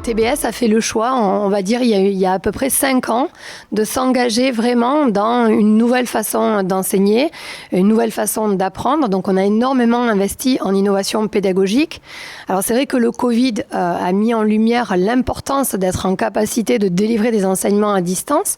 TBS a fait le choix, on va dire il y a à peu près 5 ans, de s'engager vraiment dans une nouvelle façon d'enseigner, une nouvelle façon d'apprendre. Donc on a énormément investi en innovation pédagogique. Alors c'est vrai que le Covid a mis en lumière l'importance d'être en capacité de délivrer des enseignements à distance.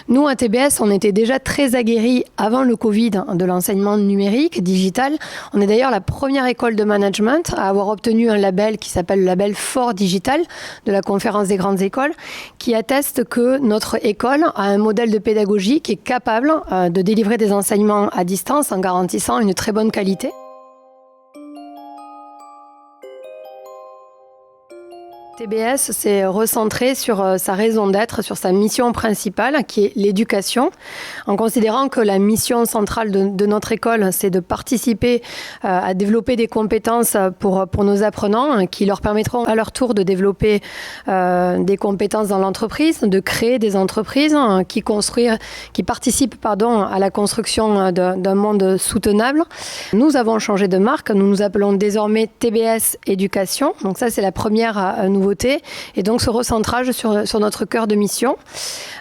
Nous, à TBS, on était déjà très aguerris avant le Covid de l'enseignement numérique, digital. On est d'ailleurs la première école de management à avoir obtenu un label qui s'appelle le label Fort Digital de la Conférence des grandes écoles, qui atteste que notre école a un modèle de pédagogie qui est capable de délivrer des enseignements à distance en garantissant une très bonne qualité. TBS s'est recentré sur sa raison d'être, sur sa mission principale, qui est l'éducation, en considérant que la mission centrale de notre école, c'est de participer à développer des compétences pour nos apprenants, qui leur permettront à leur tour de développer des compétences dans l'entreprise, de créer des entreprises qui participent à la construction d'un monde soutenable. Nous avons changé de marque, nous nous appelons désormais TBS Éducation, donc ça c'est la première nouveauté. Et donc ce recentrage sur notre cœur de mission.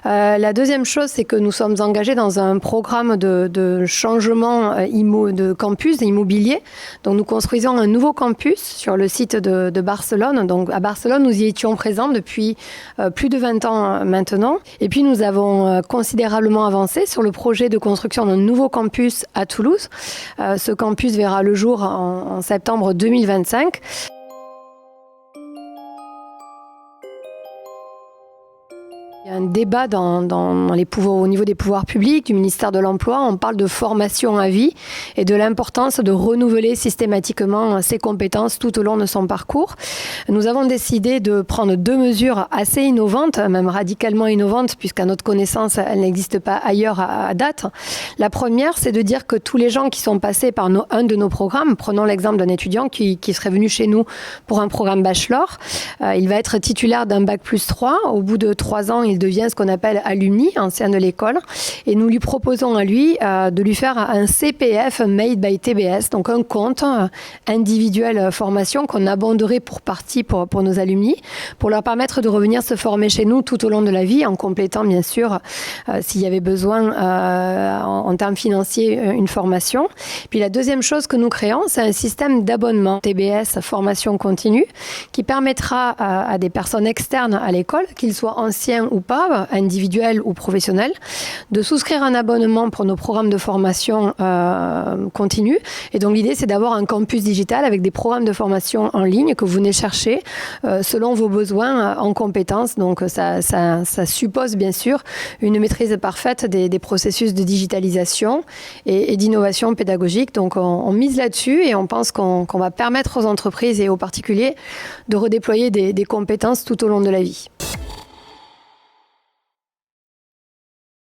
La deuxième chose, c'est que nous sommes engagés dans un programme de changement de campus immobilier. Donc nous construisons un nouveau campus sur le site de Barcelone. Donc à Barcelone, nous y étions présents depuis plus de 20 ans maintenant. Et puis nous avons considérablement avancé sur le projet de construction d'un nouveau campus à Toulouse. Ce campus verra le jour en septembre 2025. Il y a un débat au niveau des pouvoirs publics, du ministère de l'Emploi. On parle de formation à vie et de l'importance de renouveler systématiquement ses compétences tout au long de son parcours. Nous avons décidé de prendre 2 mesures assez innovantes, même radicalement innovantes, puisqu'à notre connaissance, elles n'existent pas ailleurs à date. La première, c'est de dire que tous les gens qui sont passés par un de nos programmes, prenons l'exemple d'un étudiant qui serait venu chez nous pour un programme bachelor, il va être titulaire d'un bac+3. Au bout de 3 ans, il devient ce qu'on appelle alumni, ancien de l'école, et nous lui proposons à lui de lui faire un CPF Made by TBS, donc un compte individuel formation qu'on abonderait pour partie pour nos alumni, pour leur permettre de revenir se former chez nous tout au long de la vie, en complétant bien sûr, s'il y avait besoin en termes financiers, une formation. Puis la deuxième chose que nous créons, c'est un système d'abonnement TBS formation continue qui permettra à des personnes externes à l'école, qu'ils soient anciens ou pas, individuels ou professionnels, de souscrire un abonnement pour nos programmes de formation continue. Et donc l'idée, c'est d'avoir un campus digital avec des programmes de formation en ligne que vous venez chercher selon vos besoins en compétences. Donc ça suppose bien sûr une maîtrise parfaite des processus de digitalisation et d'innovation pédagogique. Donc on mise là-dessus et on pense qu'on va permettre aux entreprises et aux particuliers de redéployer des compétences tout au long de la vie.